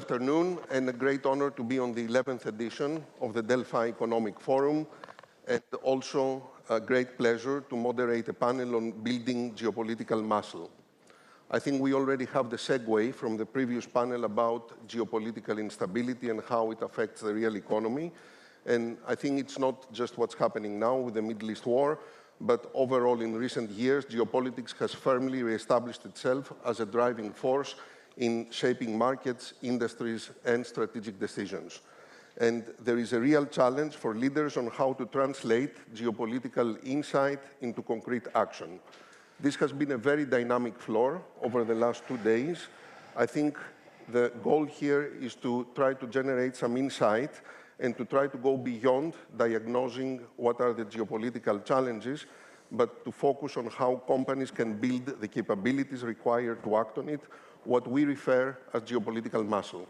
afternoon, and a great honor to be on the 11th edition of the Delphi Economic Forum, and also a great pleasure to moderate a panel on building geopolitical muscle. I think we already have the segue from the previous panel about geopolitical instability and how it affects the real economy. And I think it's not just what's happening now with the Middle East war, but overall in recent years, geopolitics has firmly reestablished itself as a driving force in shaping markets, industries, and strategic decisions. And there is a real challenge for leaders on how to translate geopolitical insight into concrete action. This has been a very dynamic floor over the last 2 days. I think the goal here is to try to generate some insight and to try to go beyond diagnosing what are the geopolitical challenges, but to focus on how companies can build the capabilities required to act on it, what we refer as geopolitical muscle.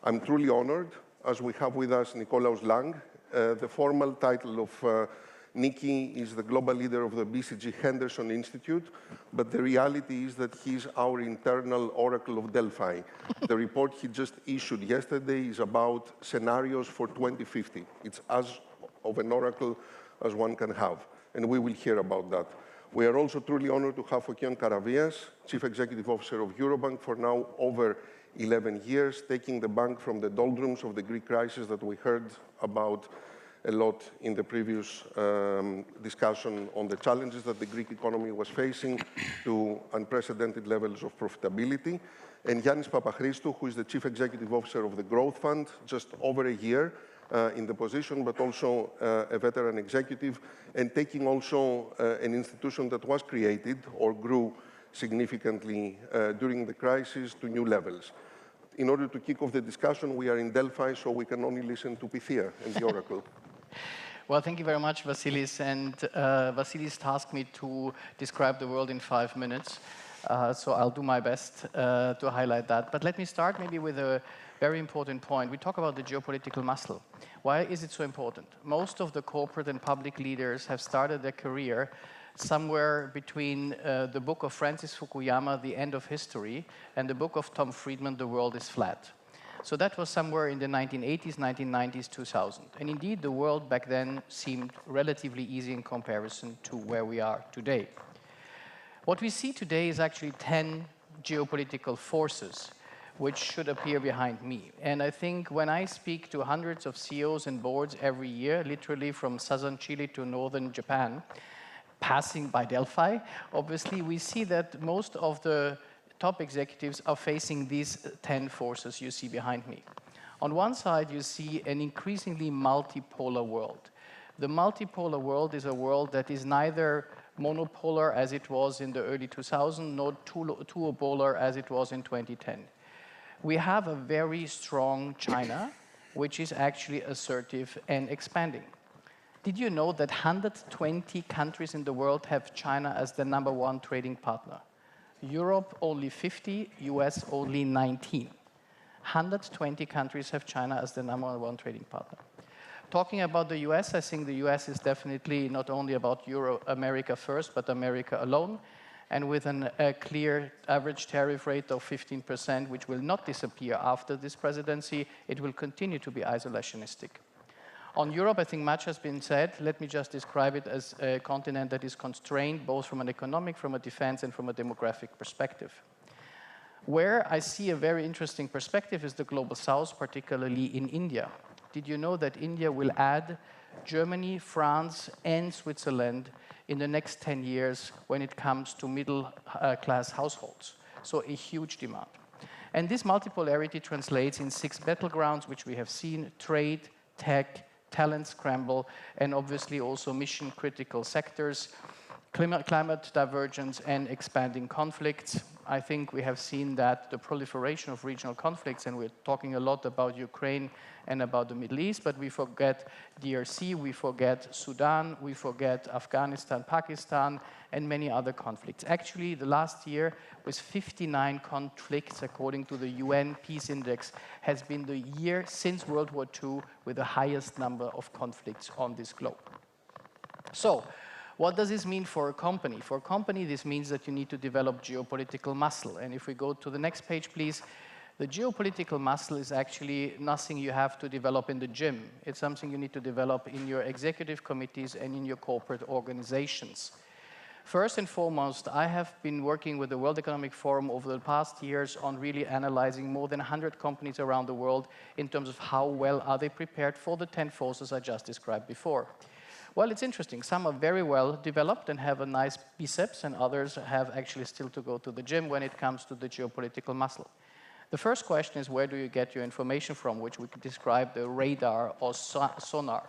I'm truly honored, as we have with us Nikos Lang. The formal title of Niki is the global leader of the BCG Henderson Institute, but the reality is that he's our internal oracle of Delphi. The report he just issued yesterday is about scenarios for 2050. It's as of an oracle as one can have, and we will hear about that. We are also truly honored to have Fokion Karavias, Chief Executive Officer of Eurobank for now over 11 years, taking the bank from the doldrums of the Greek crisis that we heard about a lot in the previous discussion on the challenges that the Greek economy was facing to unprecedented levels of profitability. And Yiannis Papachristou, who is the Chief Executive Officer of the Growthfund, just over a year in the position, but also a veteran executive, and taking also an institution that was created or grew significantly during the crisis to new levels. In order to kick off the discussion, we are in Delphi, so we can only listen to Pythia and the Oracle. Well, thank you very much, Vasilis. And Vasilis tasked me to describe the world in 5 minutes. So I'll do my best to highlight that. But let me start maybe with a very important point. We talk about the geopolitical muscle. Why is it so important? Most of the corporate and public leaders have started their career somewhere between the book of Francis Fukuyama, The End of History, and the book of Tom Friedman, The World is Flat. So that was somewhere in the 1980s, 1990s, 2000. And indeed, the world back then seemed relatively easy in comparison to where we are today. What we see today is actually 10 geopolitical forces which should appear behind me. And I think when I speak to hundreds of CEOs and boards every year, literally from southern Chile to northern Japan, passing by Delphi, obviously we see that most of the top executives are facing these 10 forces you see behind me. On one side, you see an increasingly multipolar world. The multipolar world is a world that is neither monopolar as it was in the early 2000s, nor duopolar as it was in 2010. We have a very strong China, which is actually assertive and expanding. Did you know that 120 countries in the world have China as the #1 trading partner? Europe only 50, US only 19. 120 countries have China as the #1 trading partner. Talking about the US, I think the US is definitely not only about America first, but America alone. And with a clear average tariff rate of 15%, which will not disappear after this presidency, it will continue to be isolationistic. On Europe, I think much has been said. Let me just describe it as a continent that is constrained both from an economic, from a defense, and from a demographic perspective. Where I see a very interesting perspective is the Global South, particularly in India. Did you know that India will add Germany, France, and Switzerland in the next 10 years when it comes to middle-class households? So a huge demand. And this multipolarity translates in 6 battlegrounds, which we have seen: trade, tech, talent scramble, and obviously also mission-critical sectors, climate divergence, and expanding conflicts. I think we have seen that the proliferation of regional conflicts, and we're talking a lot about Ukraine and about the Middle East, but we forget DRC, we forget Sudan, we forget Afghanistan, Pakistan, and many other conflicts. Actually, the last year, with 59 conflicts, according to the UN Peace Index, has been the year since World War II with the highest number of conflicts on this globe. So, what does this mean for a company? For a company, this means that you need to develop geopolitical muscle. And if we go to the next page, please, The geopolitical muscle is actually nothing you have to develop in the gym. It's something you need to develop in your executive committees and in your corporate organizations. First and foremost, I have been working with the World Economic Forum over the past years on really analyzing more than 100 companies around the world in terms of how well are they prepared for the 10 forces I just described before. Well, it's interesting. Some are very well developed and have a nice biceps, and others have actually still to go to the gym when it comes to the geopolitical muscle. The first question is, where do you get your information from, which we could describe the radar or sonar.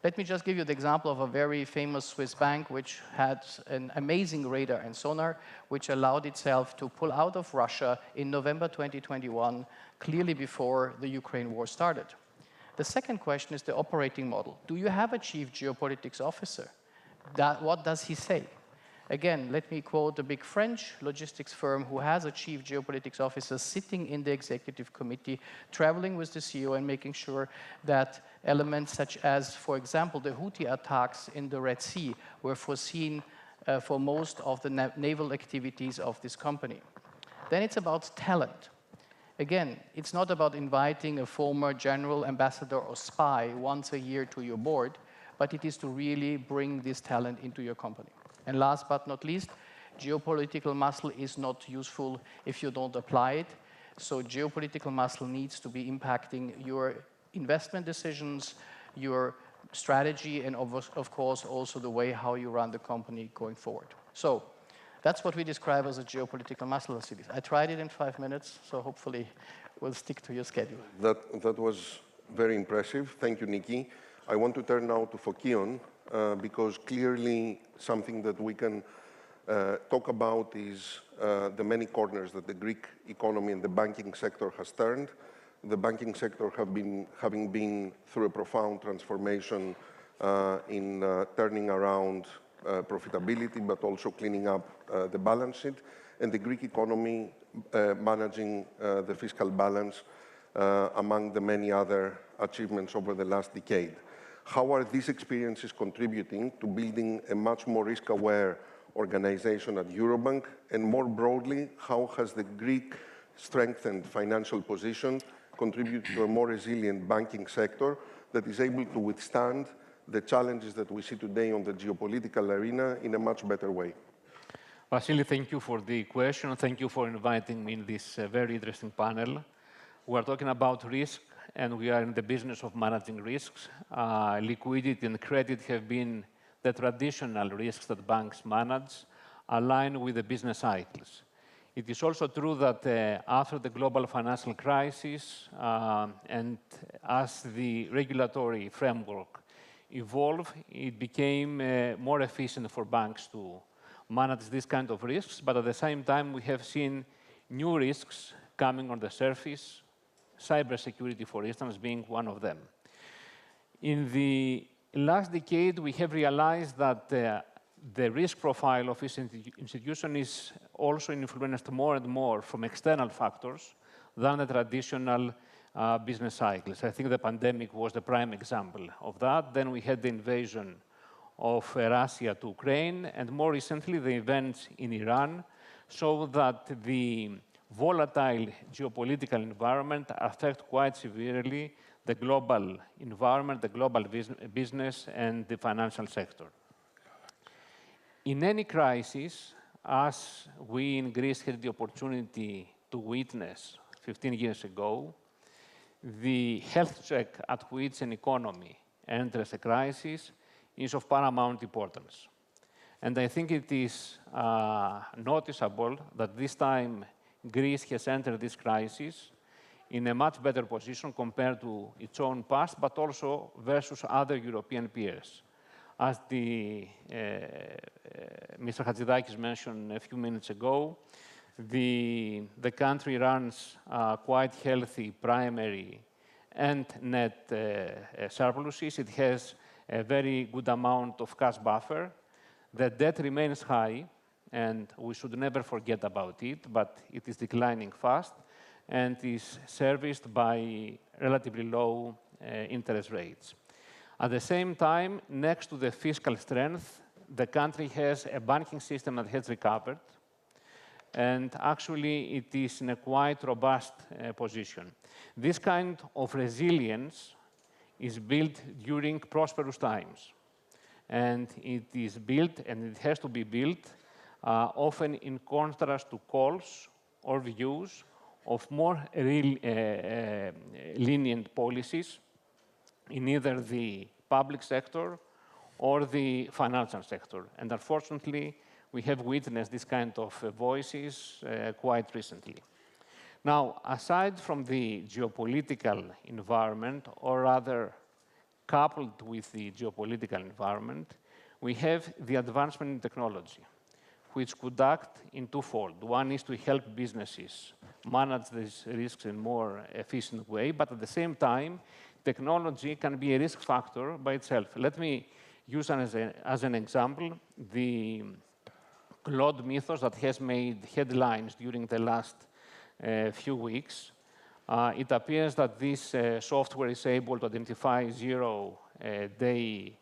Let me just give you the example of a very famous Swiss bank which had an amazing radar and sonar, which allowed itself to pull out of Russia in November 2021, clearly before the Ukraine war started. The second question is the operating model. Do you have a chief geopolitics officer? What does he say? Again, let me quote a big French logistics firm who has a chief geopolitics officer sitting in the executive committee, traveling with the CEO and making sure that elements such as, for example, the Houthi attacks in the Red Sea were foreseen for most of the naval activities of this company. Then it's about talent. Again, it's not about inviting a former general, ambassador, or spy once a year to your board, but it is to really bring this talent into your company. And last but not least, geopolitical muscle is not useful if you don't apply it. So geopolitical muscle needs to be impacting your investment decisions, your strategy, and of course also the way how you run the company going forward. So that's what we describe as a geopolitical muscle, Vasilis. I tried it in 5 minutes, so hopefully we'll stick to your schedule. That was very impressive. Thank you, Niki. I want to turn now to Fokion, because clearly something that we can talk about is the many corners that the Greek economy and the banking sector has turned. The banking sector having been through a profound transformation in turning around profitability, but also cleaning up the balance sheet, and the Greek economy managing the fiscal balance among the many other achievements over the last decade. How are these experiences contributing to building a much more risk-aware organization at Eurobank? And more broadly, how has the Greek strengthened financial position contributed to a more resilient banking sector that is able to withstand the challenges that we see today on the geopolitical arena in a much better way? Vasilis, thank you for the question. Thank you for inviting me in this very interesting panel. We are talking about risk, and we are in the business of managing risks. Liquidity and credit have been the traditional risks that banks manage, aligned with the business cycles. It is also true that after the global financial crisis, and as the regulatory framework evolved, it became more efficient for banks to manage this kind of risks. But at the same time, we have seen new risks coming on the surface, cybersecurity, for instance, being one of them. In the last decade, we have realized that the risk profile of this institution is also influenced more and more from external factors than the traditional business cycles. I think the pandemic was the prime example of that. Then we had the invasion of Russia to Ukraine, and more recently, the events in Iran, so that the volatile geopolitical environment affect quite severely the global environment, the global business, and the financial sector. In any crisis, as we in Greece had the opportunity to witness 15 years ago, the health check at which an economy enters a crisis is of paramount importance. And I think it is noticeable that this time Greece has entered this crisis in a much better position compared to its own past, but also versus other European peers. As Mr. Hatzidakis mentioned a few minutes ago, the country runs quite healthy primary and net surpluses. It has a very good amount of cash buffer. The debt remains high, and we should never forget about it, but it is declining fast and is serviced by relatively low interest rates. At the same time, next to the fiscal strength, the country has a banking system that has recovered, and actually it is in a quite robust position. This kind of resilience is built during prosperous times, and it is built, and it has to be built, often in contrast to calls or views of more lenient policies in either the public sector or the financial sector. And unfortunately, we have witnessed this kind of voices quite recently. Now, aside from the geopolitical environment, or rather coupled with the geopolitical environment, we have the advancement in technology, which could act in twofold. One is to help businesses manage these risks in a more efficient way, but at the same time, technology can be a risk factor by itself. Let me use as an example the Claude mythos that has made headlines during the last few weeks. It appears that this software is able to identify zero-day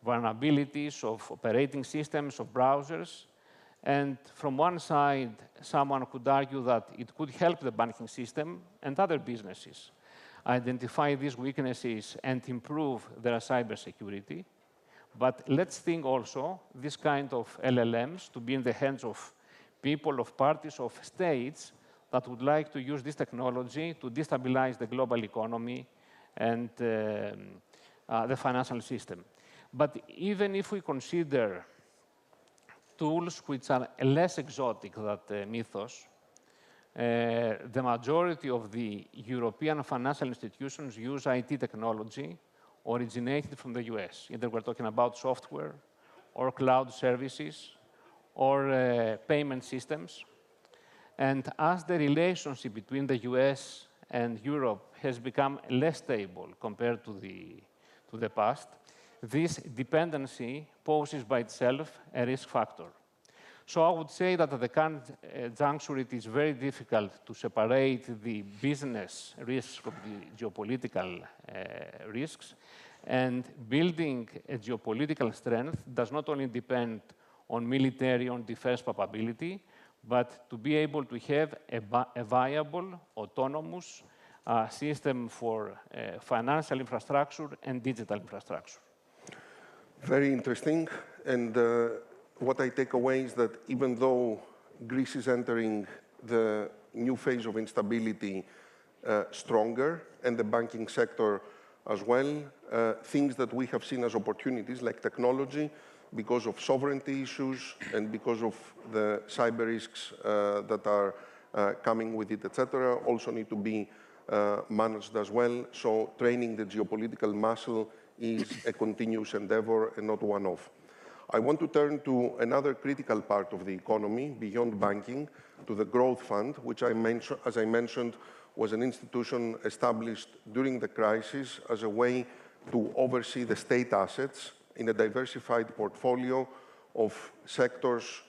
vulnerabilities of operating systems, of browsers. And from one side, someone could argue that it could help the banking system and other businesses identify these weaknesses and improve their cybersecurity. But let's think also this kind of LLMs to be in the hands of people, of parties, of states that would like to use this technology to destabilize the global economy and the financial system. But even if we consider tools which are less exotic than mythos, the majority of the European financial institutions use IT technology originated from the US. Either we're talking about software or cloud services or payment systems. And as the relationship between the US and Europe has become less stable compared to the past, this dependency poses by itself a risk factor. So I would say that at the current juncture, it is very difficult to separate the business risks from the geopolitical risks. And building a geopolitical strength does not only depend on military, on defense capability, but to be able to have a viable, autonomous system for financial infrastructure and digital infrastructure. Very interesting. And what I take away is that even though Greece is entering the new phase of instability stronger, and the banking sector as well, things that we have seen as opportunities like technology, because of sovereignty issues and because of the cyber risks that are coming with it, etc., also need to be managed as well. So training the geopolitical muscle is a continuous endeavor and not one-off. I want to turn to another critical part of the economy, beyond banking, to the Growthfund, which as I mentioned, was an institution established during the crisis as a way to oversee the state assets in a diversified portfolio of sectors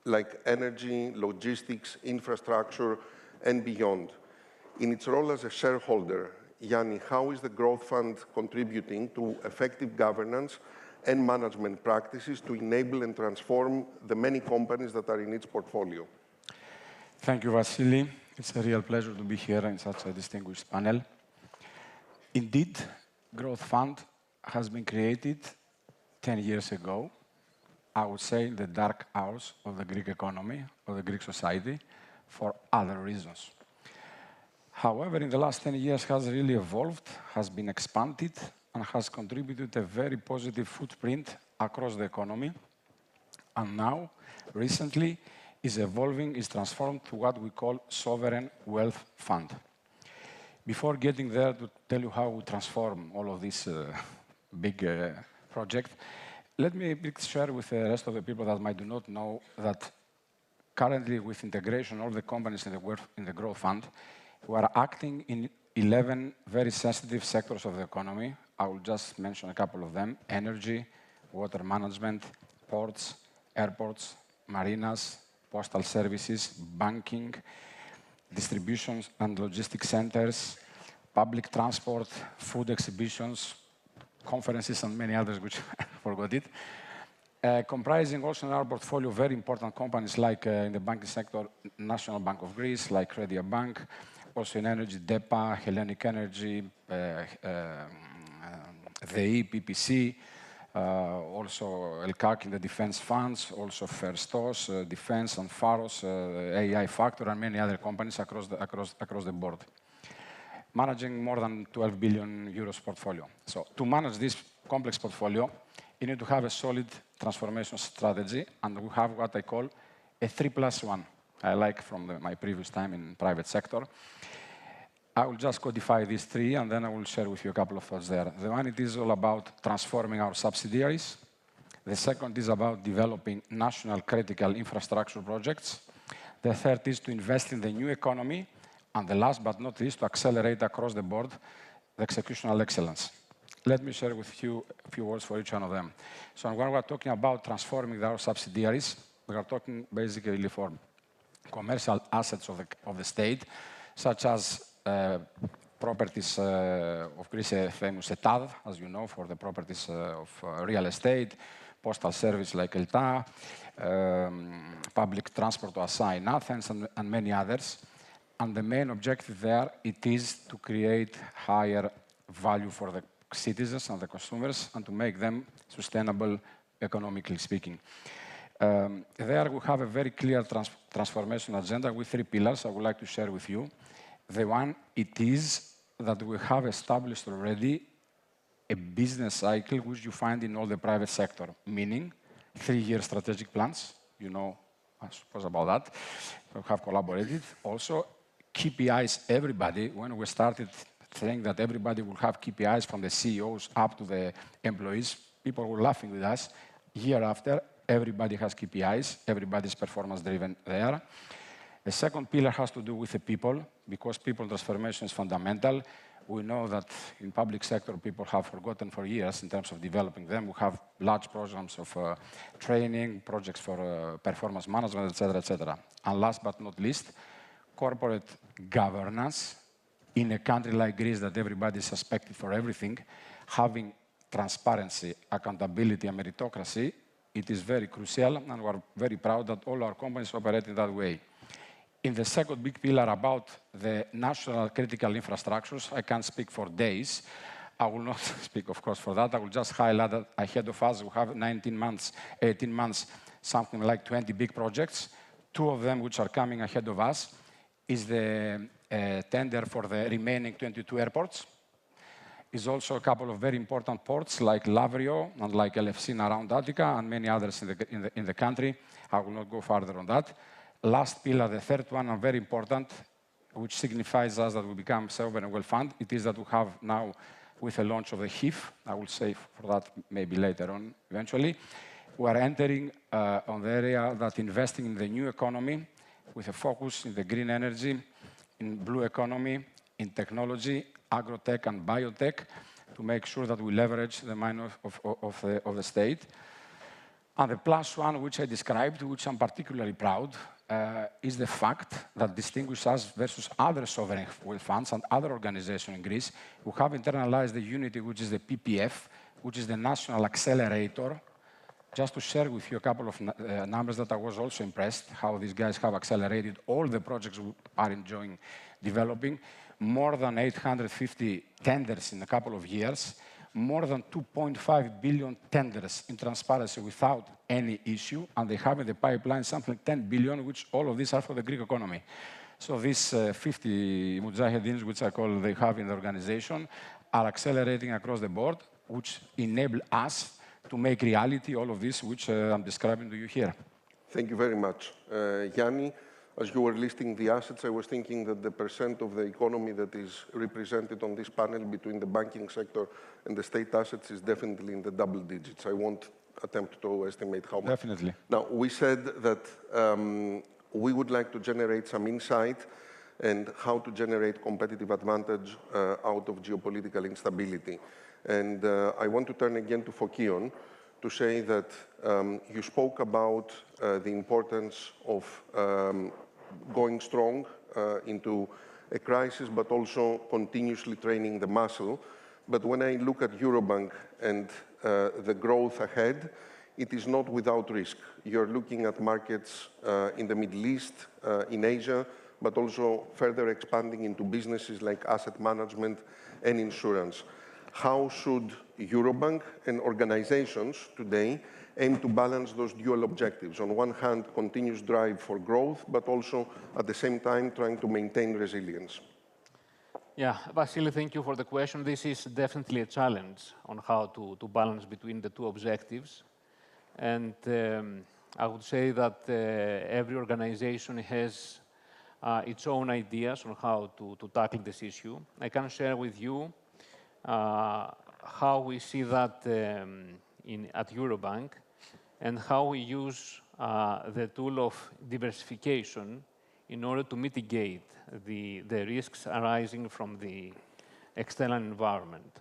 like energy, logistics, infrastructure, and beyond. In its role as a shareholder, Yiannis, how is the Growthfund contributing to effective governance and management practices to enable and transform the many companies that are in its portfolio? Thank you, Vasilis. It's a real pleasure to be here in such a distinguished panel. Indeed, Growthfund has been created 10 years ago, I would say in the dark hours of the Greek economy, of the Greek society, for other reasons. However, in the last 10 years has really evolved, has been expanded, and has contributed a very positive footprint across the economy. And now, recently, is evolving, is transformed to what we call Sovereign Wealth Fund. Before getting there to tell you how we transform all of this big project, let me share with the rest of the people that might not know that currently with integration, all the companies in the Growth Fund, we are acting in 11 very sensitive sectors of the economy. I will just mention a couple of them: energy, water management, ports, airports, marinas, postal services, banking, distributions and logistics centers, public transport, food exhibitions, conferences, and many others which I forgot it. comprising also in our portfolio very important companies like in the banking sector, National Bank of Greece, like Bank, also in energy, DEPA, Hellenic Energy, the PPC, also Elkak in the defense funds, also Ferstos, Defense and Faros, AI Factor, and many other companies across the board. Managing more than 12 billion euros portfolio. So to manage this complex portfolio, you need to have a solid transformation strategy, and we have what I call a 3+1. I like from my previous time in private sector. I will just codify these three, and then I will share with you a couple of thoughts there. The one, it is all about transforming our subsidiaries. The second is about developing national critical infrastructure projects. The third is to invest in the new economy. And the last but not least, to accelerate across the board the executional excellence. Let me share with you a few words for each one of them. So when we're talking about transforming our subsidiaries, we are talking basically for commercial assets of the state, such as properties of Greece, famous ETAD, as you know, for the properties of real estate, postal service like ELTA, public transport to Assa in Athens, and many others. And the main objective there, it is to create higher value for the citizens and the consumers and to make them sustainable, economically speaking. There we have a very clear transformation agenda with 3 pillars I would like to share with you. The one, it is that we have established already a business cycle which you find in all the private sector, meaning 3-year strategic plans. You know, I suppose about that. We have collaborated. Also, KPIs, everybody, when we started saying that everybody will have KPIs from the CEOs up to the employees, people were laughing with us. Year after, everybody has KPIs, everybody's performance driven there. The second pillar has to do with the people, because people transformation is fundamental. We know that in public sector, people have forgotten for years in terms of developing them. We have large programs of training, projects for performance management, etc., etc. And last but not least, corporate governance. In a country like Greece that everybody is suspected for everything, having transparency, accountability, and meritocracy, it is very crucial, and we're very proud that all our companies operate in that way. In the second big pillar about the national critical infrastructures, I can't speak for days. I will not speak, of course, for that. I will just highlight that ahead of us, we have 19 months, 18 months, something like 20 big projects. 2 of them which are coming ahead of us is the tender for the remaining 22 airports. Is also a couple of very important ports like Lavrio and like Elefsina around Attica and many others in the country. I will not go further on that. Last pillar, the third one, and very important, which signifies us that we become sovereign wealth fund, it is that we have now, with the launch of the HIF, I will say for that maybe later on, eventually, we are entering on the area that investing in the new economy with a focus in the green energy, in blue economy, in technology, agrotech and biotech, to make sure that we leverage the mind of the state. And the +1, which I described, which I'm particularly proud, is the fact that distinguishes us versus other sovereign wealth funds and other organizations in Greece who have internalized the unity, which is the PPF, which is the National Accelerator. Just to share with you a couple of numbers that I was also impressed, how these guys have accelerated all the projects we are enjoying developing. More than 850 tenders in a couple of years, more than 2.5 billion tenders in transparency without any issue, and they have in the pipeline something like 10 billion, which all of these are for the Greek economy. So these 50 mujahedins, which I call they have in the organization, are accelerating across the board, which enable us to make reality all of this, which I'm describing to you here. Thank you very much. Yiannis, as you were listing the assets, I was thinking that the percent of the economy that is represented on this panel between the banking sector and the state assets is definitely in the double digits. I won't attempt to estimate how much. Definitely. Now, we said that we would like to generate some insight and how to generate competitive advantage out of geopolitical instability. And I want to turn again to Fokion to say that you spoke about the importance of going strong into a crisis, but also continuously training the muscle. But when I look at Eurobank and the growth ahead, it is not without risk. You're looking at markets in the Middle East, in Asia, but also further expanding into businesses like asset management and insurance. How should Eurobank and organizations today aim to balance those dual objectives? On one hand, continuous drive for growth, but also at the same time trying to maintain resilience. Yeah, Vasily, thank you for the question. This is definitely a challenge on how to balance between the two objectives. And I would say that every organization has its own ideas on how to tackle this issue. I can share with you how we see that at Eurobank and how we use the tool of diversification in order to mitigate the risks arising from the external environment.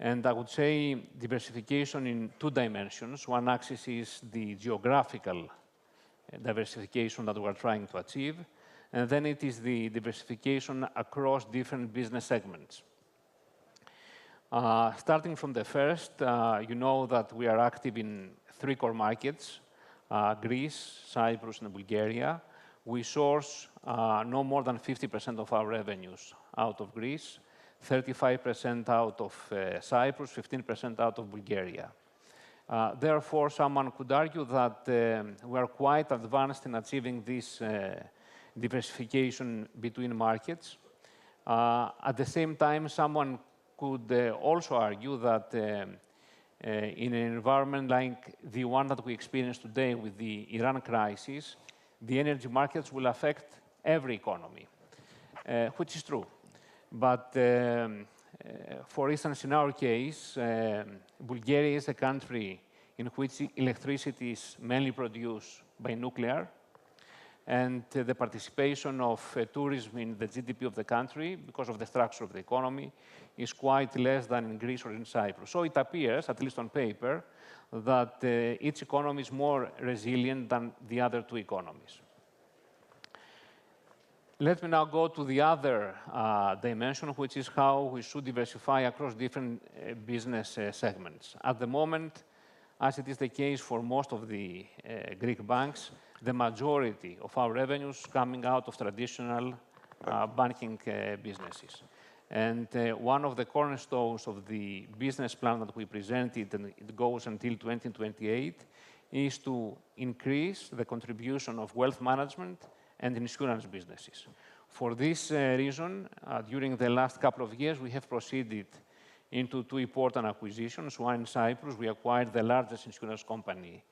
And I would say diversification in two dimensions. One axis is the geographical diversification that we're trying to achieve, and then it is the diversification across different business segments. Starting from the first, you know that we are active in 3 core markets, Greece, Cyprus, and Bulgaria. We source no more than 50% of our revenues out of Greece, 35% out of Cyprus, 15% out of Bulgaria. Therefore, someone could argue that we are quite advanced in achieving this diversification between markets. At the same time, someone could also argue that in an environment like the one that we experience today with the Iran crisis, the energy markets will affect every economy, which is true. But for instance, in our case, Bulgaria is a country in which electricity is mainly produced by nuclear, and the participation of tourism in the GDP of the country, because of the structure of the economy, is quite less than in Greece or in Cyprus. So it appears, at least on paper, that each economy is more resilient than the other 2 economies. Let me now go to the other dimension, which is how we should diversify across different business segments. At the moment, as it is the case for most of the Greek banks, the majority of our revenues coming out of traditional banking businesses. And one of the cornerstones of the business plan that we presented, and it goes until 2028, is to increase the contribution of wealth management and insurance businesses. For this reason, during the last couple of years, we have proceeded into 2 important acquisitions. One in Cyprus, we acquired the largest insurance company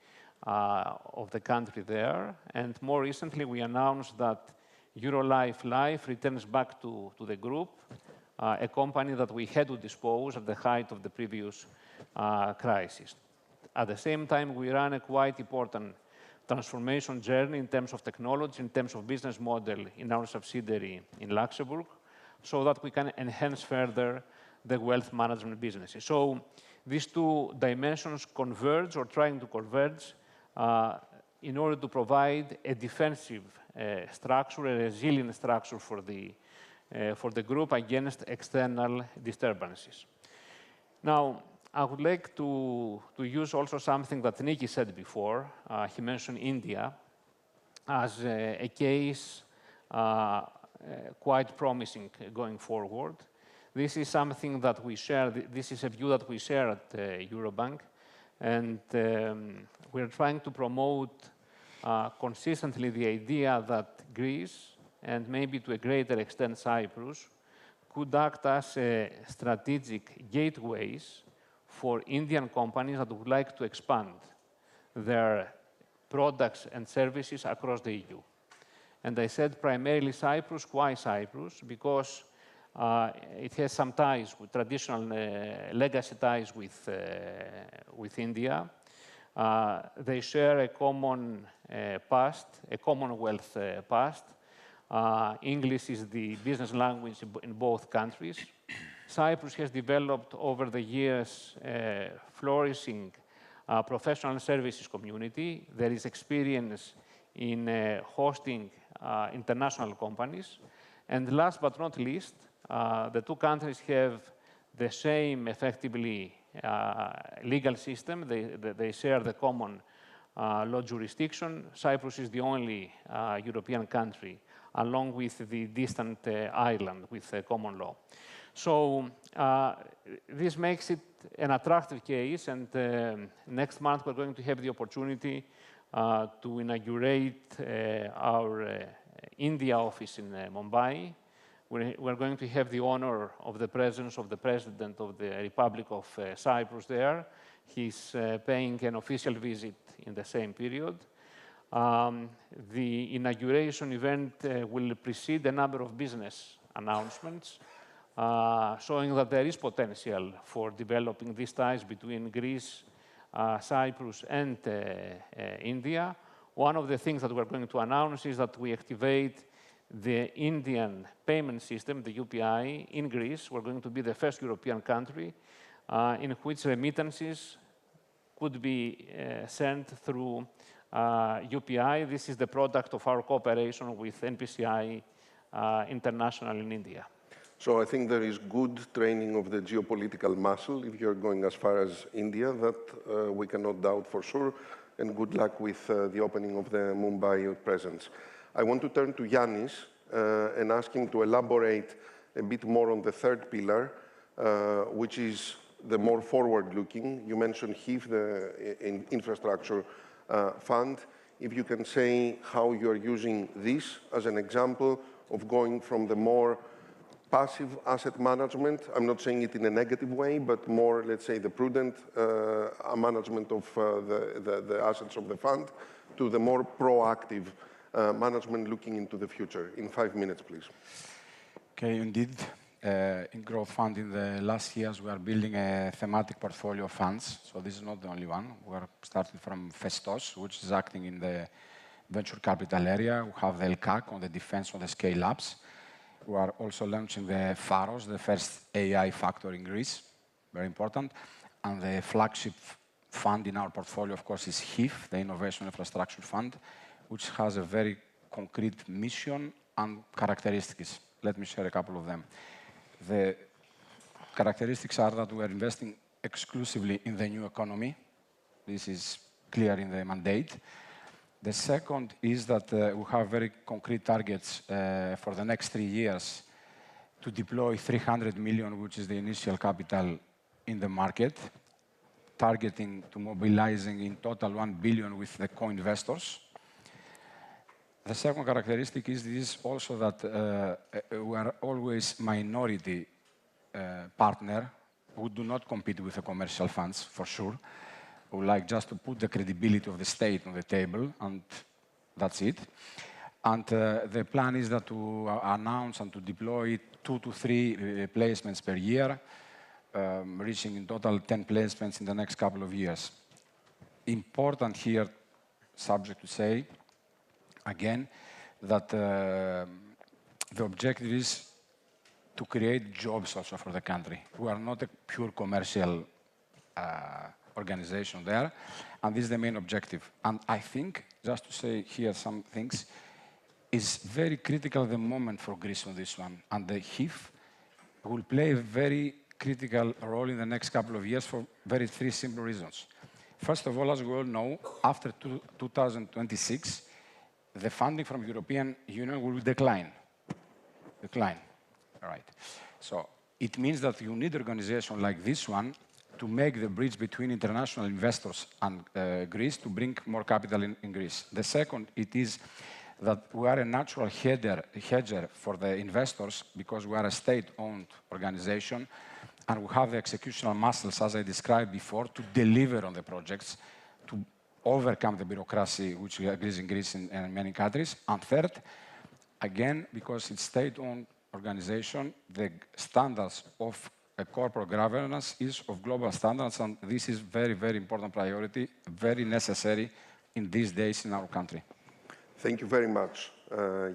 of the country there. And more recently, we announced that Eurolife Life returns back to the group, a company that we had to dispose at the height of the previous crisis. At the same time, we ran a quite important transformation journey in terms of technology, in terms of business model in our subsidiary in Luxembourg, so that we can enhance further the wealth management businesses. So these 2 dimensions converge or trying to converge in order to provide a defensive structure, a resilient structure for the group against external disturbances. Now, I would like to use also something that Nikos said before. He mentioned India as a case quite promising going forward. This is something that we share. This is a view that we share at Eurobank, and we're trying to promote consistently the idea that Greece, and maybe to a greater extent Cyprus, could act as strategic gateways for Indian companies that would like to expand their products and services across the EU. And I said primarily Cyprus. Why Cyprus? Because it has some ties with traditional legacy ties with India. They share a common past, a Commonwealth past. English is the business language in both countries. Cyprus has developed over the years a flourishing professional services community. There is experience in hosting international companies. And last but not least, the 2 countries have the same, effectively, legal system. They share the common law jurisdiction. Cyprus is the only European country, along with the distant island, with common law. So this makes it an attractive case, and next month we're going to have the opportunity to inaugurate our India office in Mumbai. We're going to have the honor of the presence of the President of the Republic of Cyprus there. He's paying an official visit in the same period. The inauguration event will precede a number of business announcements, showing that there is potential for developing these ties between Greece, Cyprus, and India. One of the things that we're going to announce is that we activate the Indian payment system, the UPI, in Greece. We're going to be the first European country in which remittances could be sent through UPI. This is the product of our cooperation with NPCI International in India. So I think there is good training of the geopolitical muscle if you're going as far as India, that we cannot doubt for sure, and good luck with the opening of the Mumbai presence. I want to turn to Yiannis and ask him to elaborate a bit more on the third pillar, which is the more forward-looking. You mentioned HIF, the infrastructure fund. If you can say how you're using this as an example of going from the more passive asset management, I'm not saying it in a negative way, but more, let's say, the prudent management of the assets of the fund, to the more proactive management looking into the future. In 5 minutes, please. Okay, indeed. In Growth Fund, in the last years, we are building a thematic portfolio of funds. So this is not the only one. We are starting from Festos, which is acting in the venture capital area. We have the LCAC on the defense on the scale-ups. We are also launching the Pharos, the first AI factor in Greece, very important. And the flagship fund in our portfolio, of course, is HIF, the Innovation Infrastructure Fund, which has a very concrete mission and characteristics. Let me share a couple of them. The characteristics are that we are investing exclusively in the new economy. This is clear in the mandate. The second is that we have very concrete targets for the next 3 years to deploy 300 million, which is the initial capital in the market, targeting to mobilizing in total 1 billion with the co-investors. The second characteristic is this also that we are always minority partner who do not compete with the commercial funds, for sure. We like just to put the credibility of the state on the table, and that's it. And the plan is that to announce and to deploy 2 to 3 placements per year, reaching in total 10 placements in the next couple of years. Important here, subject to say, again, that the objective is to create jobs also for the country. We are not a pure commercial organization there, and this is the main objective. And I think, just to say here some things, is very critical at the moment for Greece on this one. And the HIF will play a very critical role in the next couple of years for 3 simple reasons. First of all, as we all know, after 2026, the funding from European Union will decline. All right. So it means that you need an organization like this one to make the bridge between international investors and Greece to bring more capital in Greece. The second, it is that we are a natural hedger for the investors because we are a state-owned organization and we have the executional muscles, as I described before, to deliver on the projects, to overcome the bureaucracy which exists in Greece and many countries. And third, again, because it's state-owned organization, the standards of a corporate governance is of global standards, and this is very, very important priority, very necessary in these days in our country. Thank you very much,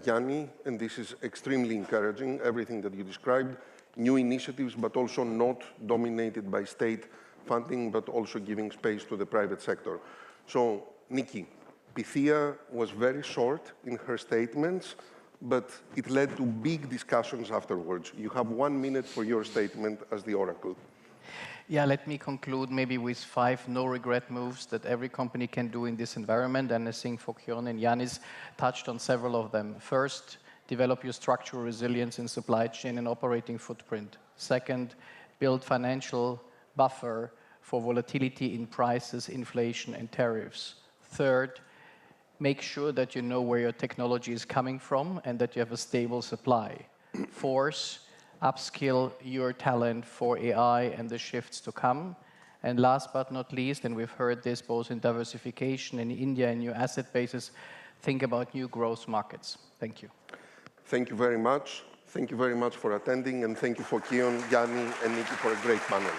Yanni, and this is extremely encouraging, everything that you described, new initiatives, but also not dominated by state funding, but also giving space to the private sector. So, Nikki, Pythia was very short in her statements, but it led to big discussions afterwards. You have 1 minute for your statement as the oracle. Yeah, let me conclude maybe with 5 no-regret moves that every company can do in this environment, and I think Fokion and Yiannis touched on several of them. First, develop your structural resilience in supply chain and operating footprint. Second, build financial buffer for volatility in prices, inflation, and tariffs. Third, make sure that you know where your technology is coming from and that you have a stable supply. Fourth, upskill your talent for AI and the shifts to come. And last but not least, and we've heard this both in diversification in India and new asset bases, think about new growth markets. Thank you. Thank you very much. Thank you very much for attending, and thank you, Fokion, Yanni, and Nikki, for a great panel.